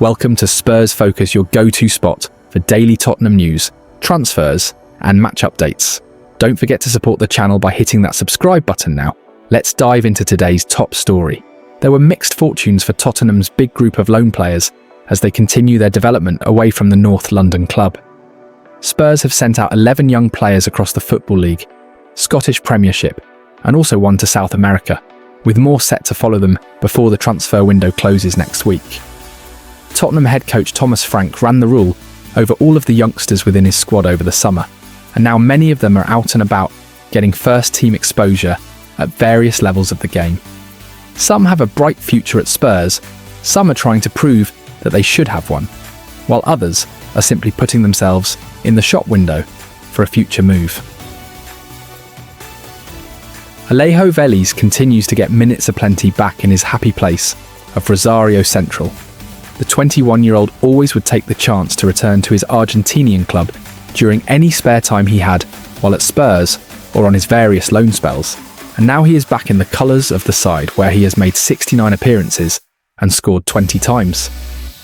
Welcome to Spurs Focus, your go-to spot for daily Tottenham news, transfers, and match updates. Don't forget to support the channel by hitting that subscribe button now. Let's dive into today's top story. There were mixed fortunes for Tottenham's big group of loan players as they continue their development away from the North London club. Spurs have sent out 11 young players across the Football League, Scottish Premiership, and also one to South America, with more set to follow them before the transfer window closes next week. Tottenham head coach Thomas Frank ran the rule over all of the youngsters within his squad over the summer, and now many of them are out and about getting first-team exposure at various levels of the game. Some have a bright future at Spurs, some are trying to prove that they should have one, while others are simply putting themselves in the shop window for a future move. Alejo Vélez continues to get minutes aplenty back in his happy place of Rosario Central. The 21-year-old always would take the chance to return to his Argentinian club during any spare time he had while at Spurs or on his various loan spells, and now he is back in the colours of the side where he has made 69 appearances and scored 20 times.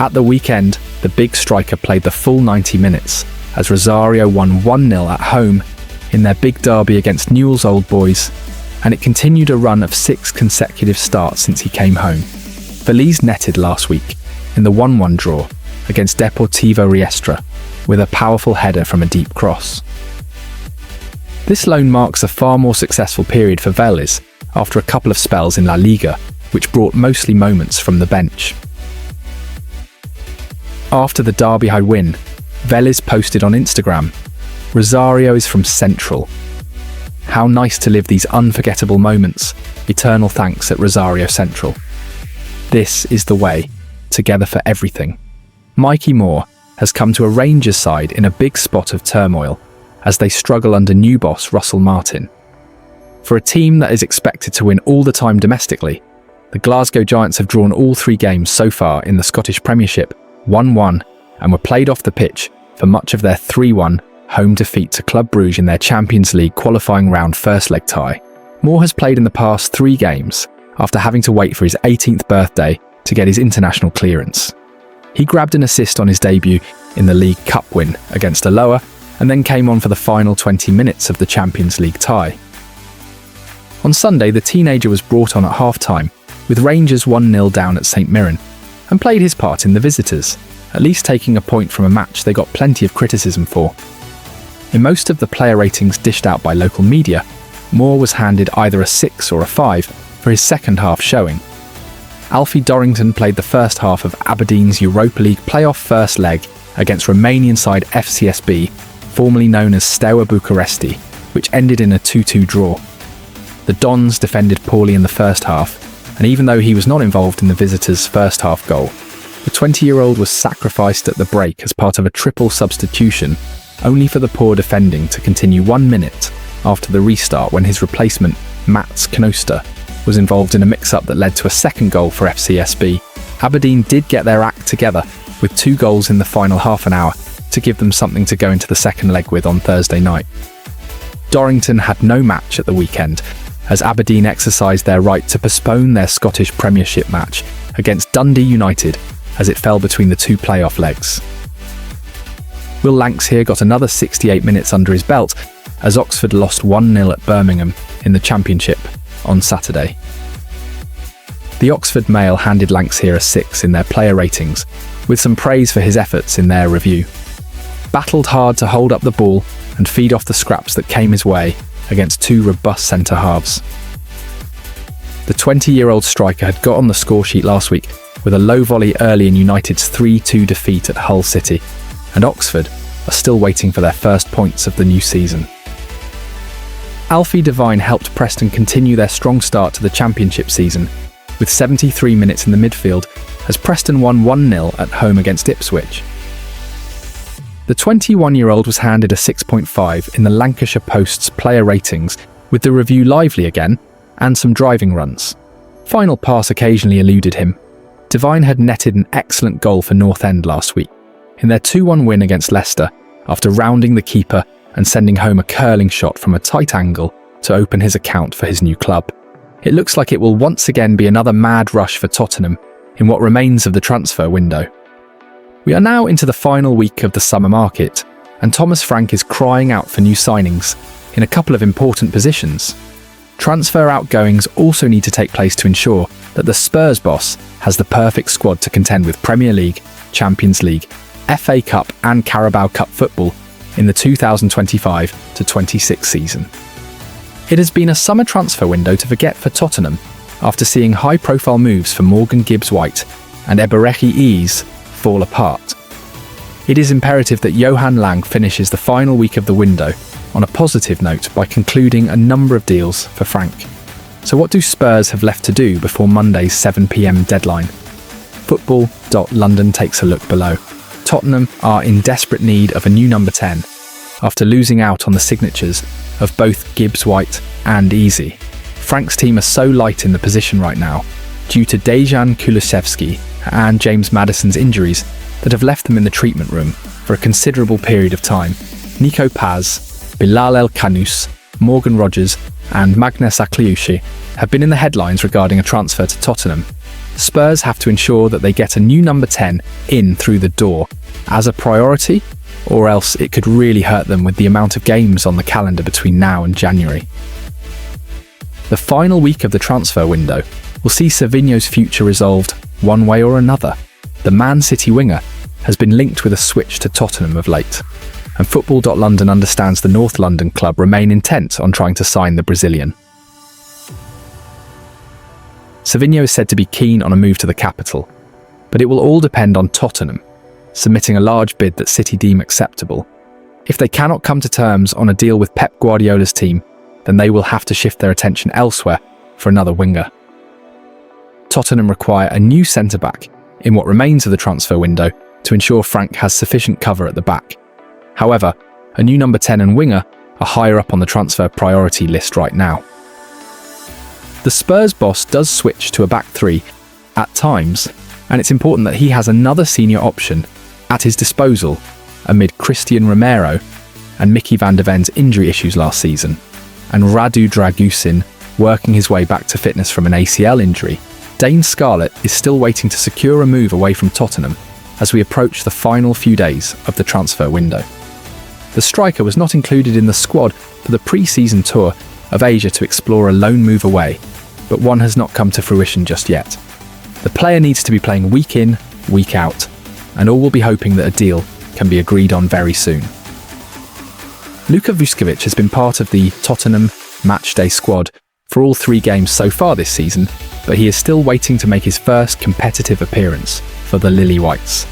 At the weekend, the big striker played the full 90 minutes as Rosario won 1-0 at home in their big derby against Newell's Old Boys, and it continued a run of 6 consecutive starts since he came home. Vélez netted last week in the 1-1 draw against Deportivo Riestra with a powerful header from a deep cross. This loan marks a far more successful period for Vélez after a couple of spells in La Liga, which brought mostly moments from the bench. After the Derby high win, Vélez posted on Instagram, "Rosario is from Central. How nice to live these unforgettable moments. Eternal thanks at Rosario Central. This is the way. Together for everything." Mikey Moore has come to a Rangers side in a big spot of turmoil as they struggle under new boss Russell Martin. For a team that is expected to win all the time domestically, the Glasgow Giants have drawn all 3 games so far in the Scottish Premiership 1-1 and were played off the pitch for much of their 3-1 home defeat to Club Brugge in their Champions League qualifying round first leg tie. Moore has played in the past 3 games after having to wait for his 18th birthday to get his international clearance. He grabbed an assist on his debut in the League Cup win against Alloa and then came on for the final 20 minutes of the Champions League tie. On Sunday, the teenager was brought on at half-time, with Rangers 1-0 down at St Mirren, and played his part in the visitors, at least taking a point from a match they got plenty of criticism for. In most of the player ratings dished out by local media, Moore was handed either a 6 or a 5 for his second half showing. Alfie Dorrington played the first half of Aberdeen's Europa League playoff first leg against Romanian side FCSB, formerly known as Steaua Bucuresti, which ended in a 2-2 draw. The Dons defended poorly in the first half, and even though he was not involved in the visitors' first half goal, the 20-year-old was sacrificed at the break as part of a triple substitution, only for the poor defending to continue 1 minute after the restart when his replacement, Mats Knoster, was involved in a mix-up that led to a second goal for FCSB. Aberdeen did get their act together with 2 goals in the final half an hour to give them something to go into the second leg with on Thursday night. Dorrington had no match at the weekend as Aberdeen exercised their right to postpone their Scottish Premiership match against Dundee United as it fell between the 2 playoff legs. Will Lankshear got another 68 minutes under his belt as Oxford lost 1-0 at Birmingham in the Championship on Saturday. The Oxford Mail handed Lankshear a 6 in their player ratings, with some praise for his efforts in their review. Battled hard to hold up the ball and feed off the scraps that came his way against 2 robust centre-halves. The 20-year-old striker had got on the scoresheet last week with a low volley early in United's 3-2 defeat at Hull City, and Oxford are still waiting for their first points of the new season. Alfie Devine helped Preston continue their strong start to the Championship season, with 73 minutes in the midfield as Preston won 1-0 at home against Ipswich. The 21-year-old was handed a 6.5 in the Lancashire Post's player ratings, with the review lively again and some driving runs. Final pass occasionally eluded him. Devine had netted an excellent goal for North End last week in their 2-1 win against Leicester after rounding the keeper and sending home a curling shot from a tight angle to open his account for his new club. It looks like it will once again be another mad rush for Tottenham in what remains of the transfer window. We are now into the final week of the summer market, and Thomas Frank is crying out for new signings in a couple of important positions. Transfer outgoings also need to take place to ensure that the Spurs boss has the perfect squad to contend with Premier League, Champions League, FA Cup and Carabao Cup football in the 2025-26 season. It has been a summer transfer window to forget for Tottenham after seeing high-profile moves for Morgan Gibbs-White and Eberechi Eze fall apart. It is imperative that Johan Lang finishes the final week of the window on a positive note by concluding a number of deals for Frank. So what do Spurs have left to do before Monday's 7 p.m. deadline? Football.London takes a look below. Tottenham are in desperate need of a new number 10 after losing out on the signatures of both Gibbs-White and Eze. Frank's team are so light in the position right now due to Dejan Kulusevski and James Maddison's injuries that have left them in the treatment room for a considerable period of time. Nico Paz, Bilal El Kanous, Morgan Rogers and Magnus Akliushi have been in the headlines regarding a transfer to Tottenham. Spurs have to ensure that they get a new number 10 in through the door as a priority, or else it could really hurt them with the amount of games on the calendar between now and January. The final week of the transfer window will see Savinho's future resolved one way or another. The Man City winger has been linked with a switch to Tottenham of late, and Football.London understands the North London club remain intent on trying to sign the Brazilian. Savinho is said to be keen on a move to the capital, but it will all depend on Tottenham submitting a large bid that City deem acceptable. If they cannot come to terms on a deal with Pep Guardiola's team, then they will have to shift their attention elsewhere for another winger. Tottenham require a new centre-back in what remains of the transfer window to ensure Frank has sufficient cover at the back. However, a new number 10 and winger are higher up on the transfer priority list right now. The Spurs boss does switch to a back three at times, and it's important that he has another senior option at his disposal amid Christian Romero and Mickey van der Ven's injury issues last season, and Radu Dragusin working his way back to fitness from an ACL injury. Dane Scarlett is still waiting to secure a move away from Tottenham as we approach the final few days of the transfer window. The striker was not included in the squad for the pre-season tour of Asia to explore a loan move away, but one has not come to fruition just yet. The player needs to be playing week in, week out, and all will be hoping that a deal can be agreed on very soon. Luka Vuskovic has been part of the Tottenham matchday squad for all 3 games so far this season, but he is still waiting to make his first competitive appearance for the Lilywhites.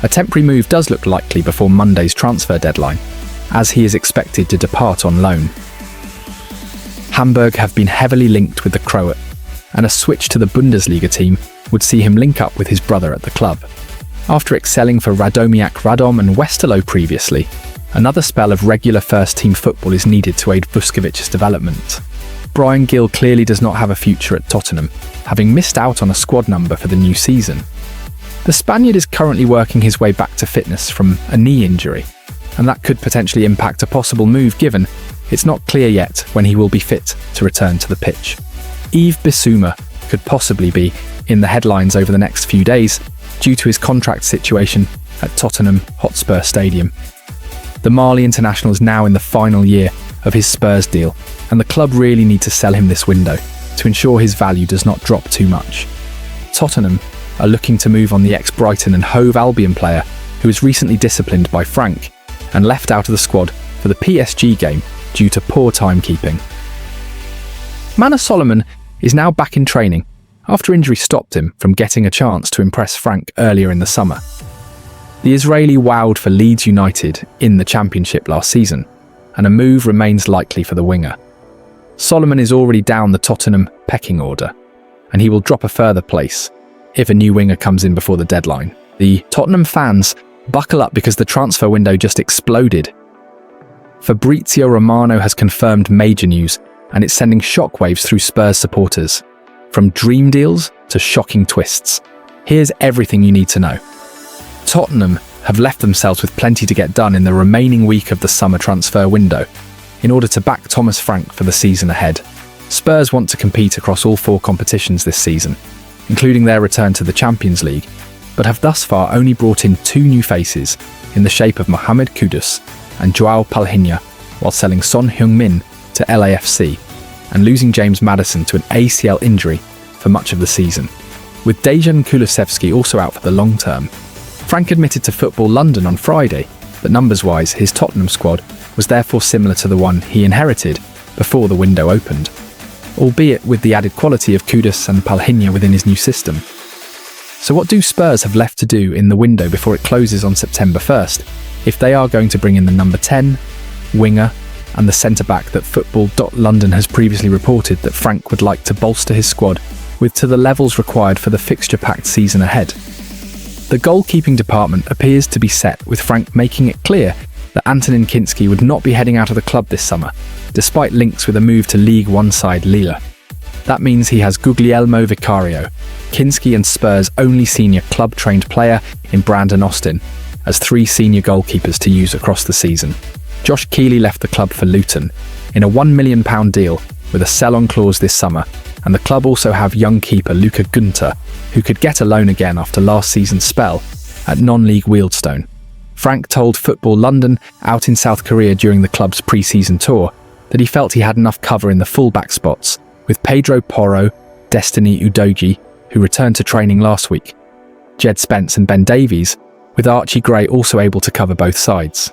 A temporary move does look likely before Monday's transfer deadline, as he is expected to depart on loan. Hamburg have been heavily linked with the Croat, and a switch to the Bundesliga team would see him link up with his brother at the club. After excelling for Radomiak Radom and Westerlo previously, another spell of regular first-team football is needed to aid Vuskovic's development. Brian Gill clearly does not have a future at Tottenham, having missed out on a squad number for the new season. The Spaniard is currently working his way back to fitness from a knee injury, and that could potentially impact a possible move given it's not clear yet when he will be fit to return to the pitch. Yves Bissouma could possibly be in the headlines over the next few days due to his contract situation at Tottenham Hotspur Stadium. The Mali international is now in the final year of his Spurs deal, and the club really need to sell him this window to ensure his value does not drop too much. Tottenham are looking to move on the ex-Brighton and Hove Albion player who was recently disciplined by Frank and left out of the squad for the PSG game due to poor timekeeping. Manor Solomon is now back in training after injury stopped him from getting a chance to impress Frank earlier in the summer. The Israeli wowed for Leeds United in the Championship last season, and a move remains likely for the winger. Solomon is already down the Tottenham pecking order, and he will drop a further place if a new winger comes in before the deadline. The Tottenham fans buckle up because the transfer window just exploded. Fabrizio Romano has confirmed major news, and it's sending shockwaves through Spurs supporters. From dream deals to shocking twists, here's everything you need to know. Tottenham have left themselves with plenty to get done in the remaining week of the summer transfer window in order to back Thomas Frank for the season ahead. Spurs want to compete across all 4 competitions this season, including their return to the Champions League, but have thus far only brought in 2 new faces in the shape of Mohamed Kudus and João Palhinha, while selling Son Heung-min to LAFC and losing James Maddison to an ACL injury for much of the season. With Dejan Kulusevski also out for the long term, Frank admitted to Football London on Friday that numbers-wise his Tottenham squad was therefore similar to the one he inherited before the window opened, albeit with the added quality of Kudus and Palhinha within his new system. So what do Spurs have left to do in the window before it closes on September 1st, if they are going to bring in the number 10, winger, and the centre-back that Football.London has previously reported that Frank would like to bolster his squad with to the levels required for the fixture-packed season ahead? The goalkeeping department appears to be set, with Frank making it clear that Antonin Kinski would not be heading out of the club this summer, despite links with a move to League One side Lille. That means he has Guglielmo Vicario, Kinski and Spurs' only senior club-trained player in Brandon Austin, as 3 senior goalkeepers to use across the season. Josh Keeley left the club for Luton in a £1 million deal with a sell-on clause this summer, and the club also have young keeper Luca Gunter, who could get a loan again after last season's spell at non-league Wealdstone. Frank told Football London out in South Korea during the club's pre-season tour that he felt he had enough cover in the full-back spots, with Pedro Porro, Destiny Udogie, who returned to training last week, Jed Spence and Ben Davies, with Archie Gray also able to cover both sides.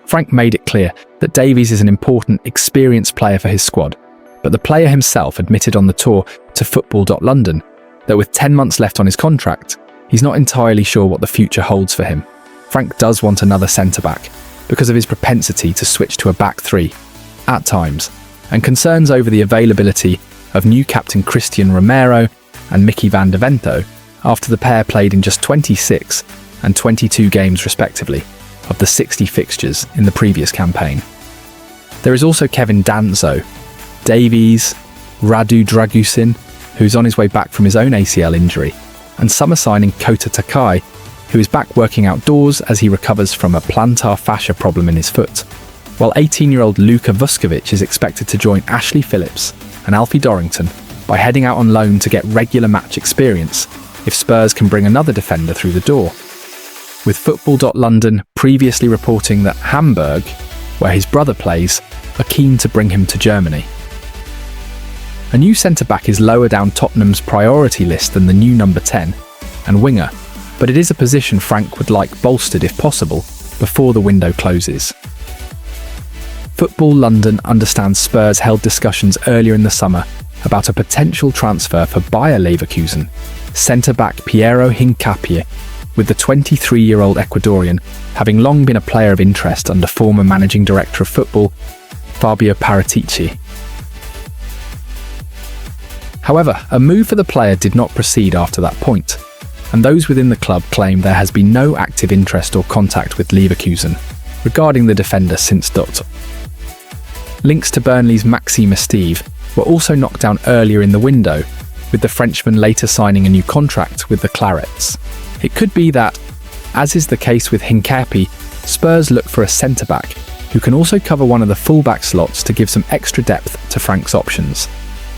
Frank made it clear that Davies is an important, experienced player for his squad, but the player himself admitted on the tour to Football.London that with 10 months left on his contract, he's not entirely sure what the future holds for him. Frank does want another centre-back because of his propensity to switch to a back 3 at times, and concerns over the availability of new captain Christian Romero and Mickey van der Vento after the pair played in just 26 and 22 games respectively of the 60 fixtures in the previous campaign. There is also Kevin Danzo, Davies, Radu Dragusin, who's on his way back from his own ACL injury, and summer signing Kota Takai, who is back working outdoors as he recovers from a plantar fascia problem in his foot, while 18-year-old Luka Vuskovic is expected to join Ashley Phillips and Alfie Dorrington by heading out on loan to get regular match experience if Spurs can bring another defender through the door, with Football.London previously reporting that Hamburg, where his brother plays, are keen to bring him to Germany. A new centre-back is lower down Tottenham's priority list than the new number 10 and winger, but it is a position Frank would like bolstered if possible before the window closes. Football London understands Spurs held discussions earlier in the summer about a potential transfer for Bayer Leverkusen centre-back Piero Hincapié, with the 23-year-old Ecuadorian having long been a player of interest under former managing director of football Fabio Paratici. However, a move for the player did not proceed after that point, and those within the club claim there has been no active interest or contact with Leverkusen regarding the defender since Dot. Links to Burnley's Maxime Esteve were also knocked down earlier in the window, with the Frenchman later signing a new contract with the Clarets. It could be that, as is the case with Hincapié, Spurs look for a centre-back who can also cover one of the full-back slots to give some extra depth to Frank's options.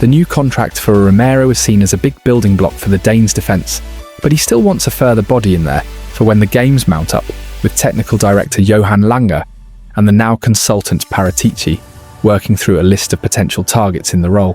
The new contract for Romero is seen as a big building block for the Danes' defence, but he still wants a further body in there for when the games mount up, with technical director Johan Langer and the now consultant Paratici working through a list of potential targets in the role.